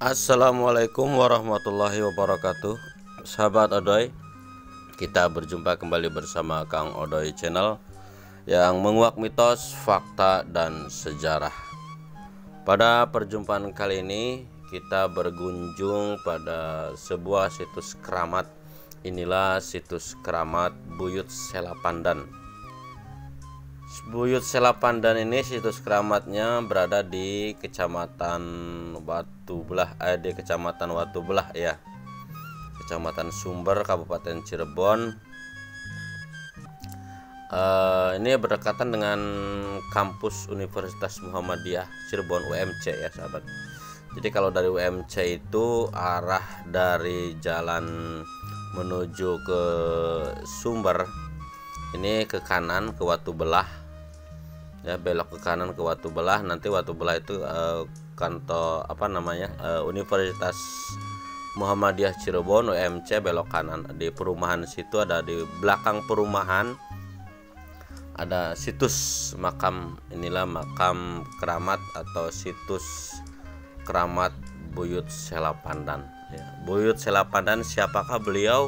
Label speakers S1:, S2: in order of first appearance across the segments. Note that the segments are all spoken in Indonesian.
S1: Assalamualaikum warahmatullahi wabarakatuh. Sahabat Odoy, kita berjumpa kembali bersama Kang Odoy Channel yang menguak mitos, fakta, dan sejarah. Pada perjumpaan kali ini kita berkunjung pada sebuah situs keramat. Inilah situs keramat Buyut Selapandan. Buyut Selapandan ini situs keramatnya berada di Kecamatan Watubelah, ya, Kecamatan Sumber, Kabupaten Cirebon. Ini berdekatan dengan kampus Universitas Muhammadiyah Cirebon, UMC ya sahabat. Jadi kalau dari UMC itu arah dari jalan menuju ke Sumber ini ke kanan ke Watubelah, ya, belok ke kanan ke Watubelah. Nanti Watubelah itu kantor Universitas Muhammadiyah Cirebon, UMC, belok kanan. Di perumahan situ ada, di belakang perumahan ada situs makam. Inilah makam keramat atau situs keramat Buyut Selapandan, ya. Buyut Selapandan, siapakah beliau?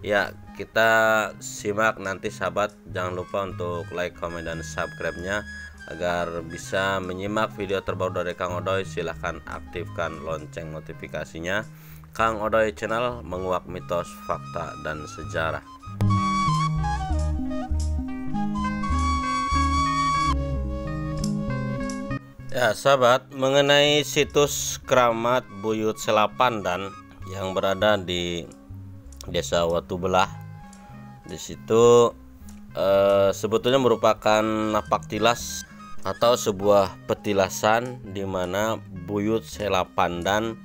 S1: Ya, kita simak nanti sahabat. Jangan lupa untuk like, komen, dan subscribe-nya agar bisa menyimak video terbaru dari Kang Odoy. Silahkan aktifkan lonceng notifikasinya. Kang Odoy Channel, menguak mitos, fakta, dan sejarah. Ya sahabat, mengenai situs keramat Buyut Selapandan yang berada di Desa Watubelah, di situ sebetulnya merupakan napak tilas atau sebuah petilasan di mana Buyut Selapandan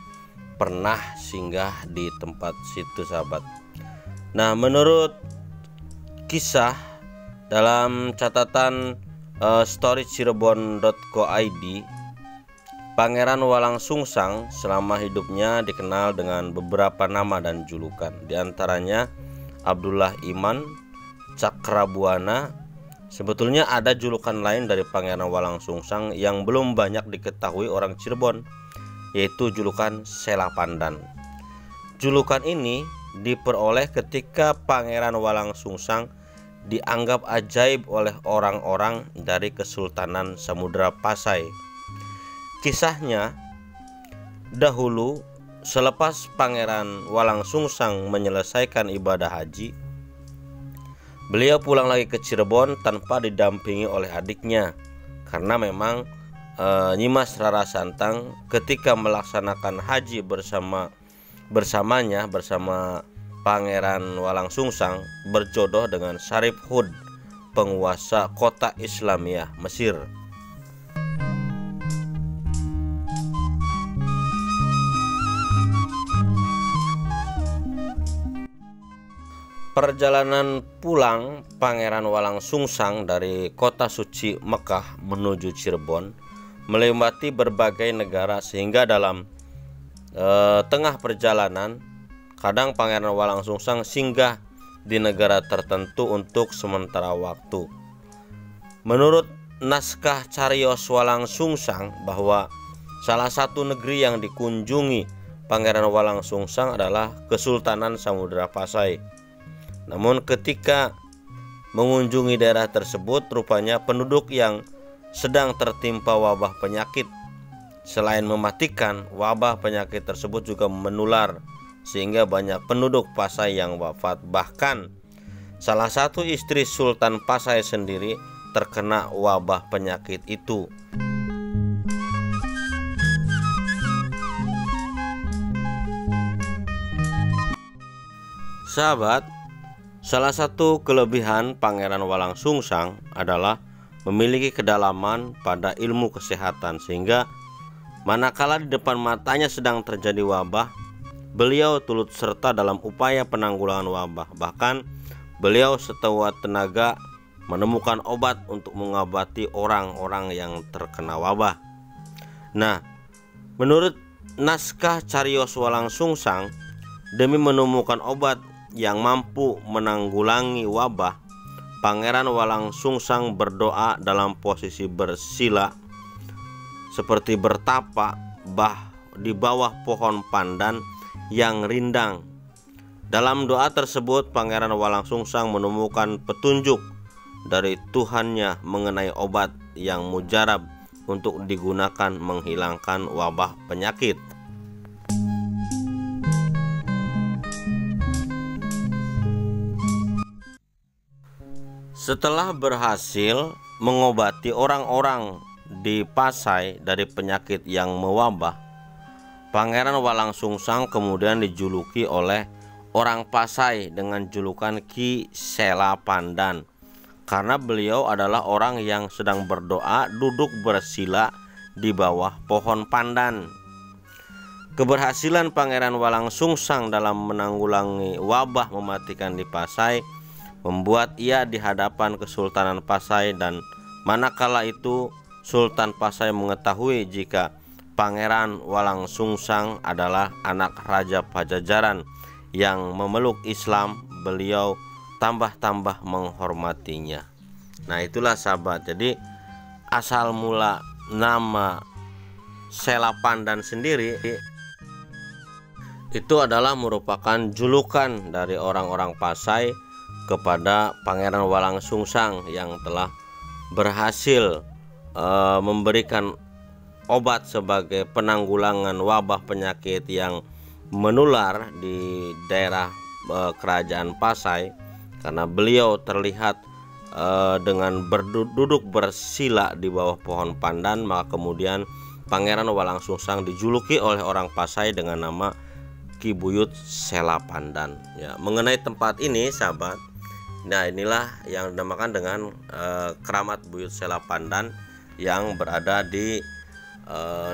S1: pernah singgah di tempat situ sahabat. Nah, menurut kisah dalam catatan storycirebon.co.id, Pangeran Walang Sungsang selama hidupnya dikenal dengan beberapa nama dan julukan. Di antaranya Abdullah Iman, Cakrabuana. Sebetulnya ada julukan lain dari Pangeran Walang Sungsang yang belum banyak diketahui orang Cirebon, yaitu julukan Selapandan. Julukan ini diperoleh ketika Pangeran Walang Sungsang dianggap ajaib oleh orang-orang dari Kesultanan Samudra Pasai. Kisahnya, dahulu selepas Pangeran Walang Sungsang menyelesaikan ibadah haji, beliau pulang lagi ke Cirebon tanpa didampingi oleh adiknya, karena memang Nyimas Rara Santang ketika melaksanakan haji bersama Pangeran Walang Sungsang berjodoh dengan Syarif Hud, penguasa kota Islamiyah Mesir. Perjalanan pulang Pangeran Walang Sungsang dari kota suci Mekah menuju Cirebon melewati berbagai negara, sehingga dalam tengah perjalanan kadang Pangeran Walang Sungsang singgah di negara tertentu untuk sementara waktu. Menurut naskah Cariyos Walang Sungsang bahwa salah satu negeri yang dikunjungi Pangeran Walang Sungsang adalah Kesultanan Samudra Pasai. Namun ketika mengunjungi daerah tersebut, rupanya penduduk yang sedang tertimpa wabah penyakit. Selain mematikan, wabah penyakit tersebut juga menular, sehingga banyak penduduk Pasai yang wafat. Bahkan salah satu istri Sultan Pasai sendiri terkena wabah penyakit itu. Sahabat, salah satu kelebihan Pangeran Walang Sungsang adalah memiliki kedalaman pada ilmu kesehatan, sehingga manakala di depan matanya sedang terjadi wabah, beliau turut serta dalam upaya penanggulangan wabah. Bahkan beliau sekuat tenaga menemukan obat untuk mengobati orang-orang yang terkena wabah. Nah, menurut naskah Cariyos Walang Sungsang, demi menemukan obat yang mampu menanggulangi wabah, Pangeran Walang Sungsang berdoa dalam posisi bersila seperti bertapa di bawah pohon pandan yang rindang. Dalam doa tersebut, Pangeran Walang Sungsang menemukan petunjuk dari Tuhannya mengenai obat yang mujarab untuk digunakan menghilangkan wabah penyakit. Setelah berhasil mengobati orang-orang di Pasai dari penyakit yang mewabah, Pangeran Walang Sungsang kemudian dijuluki oleh orang Pasai dengan julukan Ki Sela Pandan, karena beliau adalah orang yang sedang berdoa duduk bersila di bawah pohon pandan. Keberhasilan Pangeran Walang Sungsang dalam menanggulangi wabah mematikan di Pasai membuat ia di hadapan Kesultanan Pasai, dan manakala itu Sultan Pasai mengetahui jika Pangeran Walang Sungsang adalah anak Raja Pajajaran yang memeluk Islam, beliau tambah-tambah menghormatinya. Nah, itulah sahabat, jadi asal mula nama Sela Pandan sendiri itu adalah merupakan julukan dari orang-orang Pasai kepada Pangeran Walang Sungsang yang telah berhasil memberikan obat sebagai penanggulangan wabah penyakit yang menular di daerah kerajaan Pasai, karena beliau terlihat dengan duduk bersila di bawah pohon pandan. Maka kemudian Pangeran Walang Sungsang dijuluki oleh orang Pasai dengan nama Ki Buyut Sela Pandan. Ya, mengenai tempat ini sahabat, nah inilah yang dinamakan dengan Keramat Buyut Sela Pandan yang berada di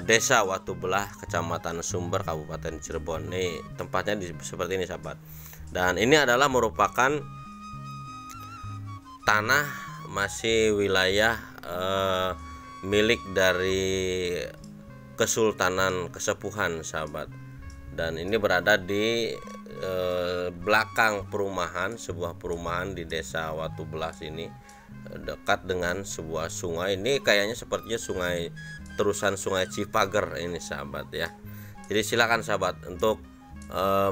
S1: Desa Watubelah, Kecamatan Sumber, Kabupaten Cirebon. Ini tempatnya seperti ini sahabat. Dan ini adalah merupakan tanah masih wilayah milik dari Kesultanan Kesepuhan sahabat. Dan ini berada di belakang perumahan, sebuah perumahan di Desa Watubelah sini, dekat dengan sebuah sungai. Ini kayaknya sepertinya sungai, terusan Sungai Cipager ini sahabat ya. Jadi silakan sahabat untuk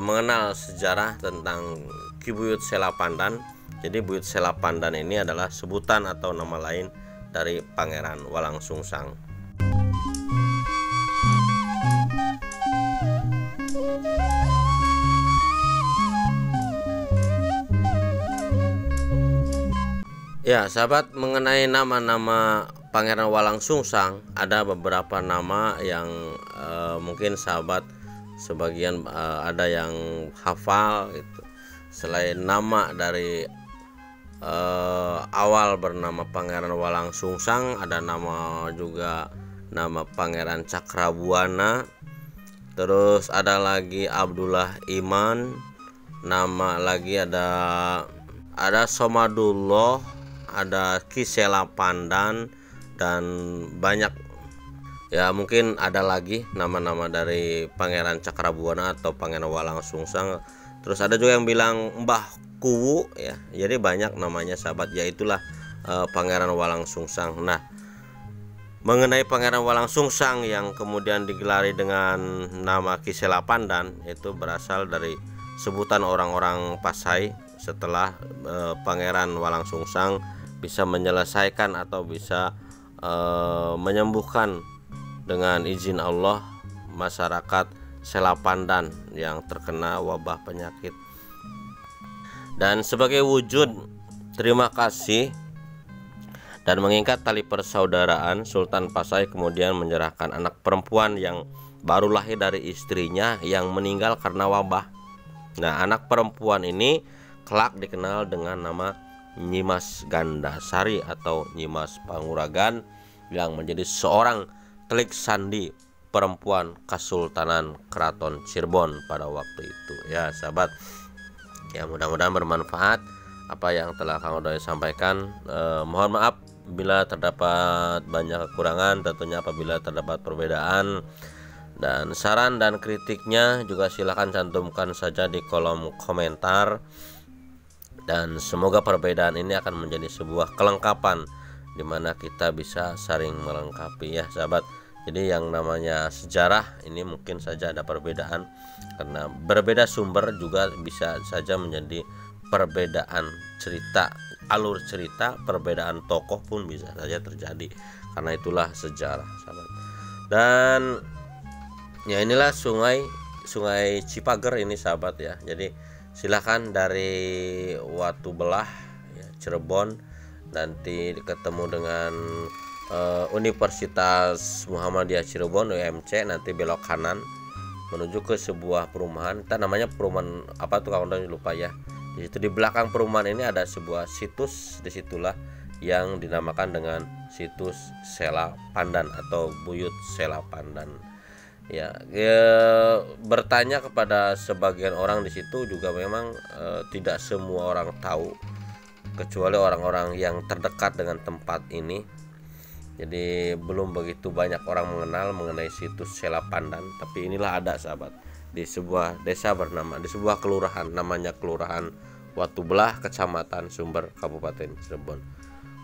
S1: mengenal sejarah tentang Ki Buyut Sela Pandan. Jadi Buyut Sela Pandan ini adalah sebutan atau nama lain dari Pangeran Walang Sungsang. Ya sahabat, mengenai nama-nama Pangeran Walang Sungsang, ada beberapa nama yang mungkin sahabat sebagian ada yang hafal gitu. Selain nama dari awal bernama Pangeran Walang Sungsang, ada nama juga nama Pangeran Cakrabuana. Terus ada lagi Abdullah Iman, nama lagi ada Somadullah, ada Ki Sela Pandan, dan banyak ya, mungkin ada lagi nama-nama dari Pangeran Cakrabuana atau Pangeran Walang Sungsang. Terus ada juga yang bilang Mbah Kuwu ya. Jadi banyak namanya sahabat, yaitulah Pangeran Walang Sungsang. Nah, mengenai Pangeran Walang Sungsang yang kemudian digelari dengan nama Ki Sela Pandan, itu berasal dari sebutan orang-orang Pasai setelah Pangeran Walang Sungsang bisa menyelesaikan atau bisa menyembuhkan dengan izin Allah masyarakat Sela Pandan yang terkena wabah penyakit. Dan sebagai wujud terima kasih dan mengikat tali persaudaraan, Sultan Pasai kemudian menyerahkan anak perempuan yang baru lahir dari istrinya yang meninggal karena wabah. Nah, anak perempuan ini kelak dikenal dengan nama Nyimas Gandasari atau Nyimas Panguragan, yang menjadi seorang telik sandi perempuan Kesultanan Keraton Cirebon pada waktu itu ya sahabat. Ya, mudah-mudahan bermanfaat apa yang telah Kang Odoy sampaikan. Mohon maaf bila terdapat banyak kekurangan, tentunya apabila terdapat perbedaan dan saran dan kritiknya juga silahkan cantumkan saja di kolom komentar. Dan semoga perbedaan ini akan menjadi sebuah kelengkapan di mana kita bisa saling melengkapi ya sahabat. Jadi yang namanya sejarah ini mungkin saja ada perbedaan, karena berbeda sumber juga bisa saja menjadi perbedaan cerita, alur cerita, perbedaan tokoh pun bisa saja terjadi. Karena itulah sejarah, sahabat. Dan ya inilah Sungai Cipager ini, sahabat ya. Jadi silahkan dari Watu Belah ya, Cirebon, nanti ketemu dengan Universitas Muhammadiyah Cirebon UMC, nanti belok kanan menuju ke sebuah perumahan. Kita namanya perumahan apa tuh, kawan-kawan lupa ya. Di situ di belakang perumahan ini ada sebuah situs, disitulah yang dinamakan dengan situs Sela Pandan atau Buyut Sela Pandan. Ya, bertanya kepada sebagian orang di situ juga memang tidak semua orang tahu, kecuali orang-orang yang terdekat dengan tempat ini. Jadi belum begitu banyak orang mengenal mengenai situs Sela Pandan, tapi inilah ada, sahabat, di sebuah desa bernama, di sebuah kelurahan namanya Kelurahan Watu Belah, Kecamatan Sumber, Kabupaten Cirebon.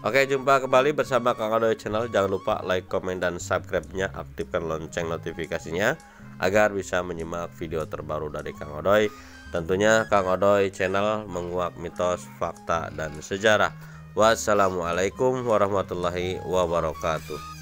S1: Oke, jumpa kembali bersama Kang Odoy Channel. Jangan lupa like, komen, dan subscribe-nya, aktifkan lonceng notifikasinya agar bisa menyimak video terbaru dari Kang Odoy. Tentunya Kang Odoy Channel menguak mitos, fakta, dan sejarah. Wassalamualaikum warahmatullahi wabarakatuh.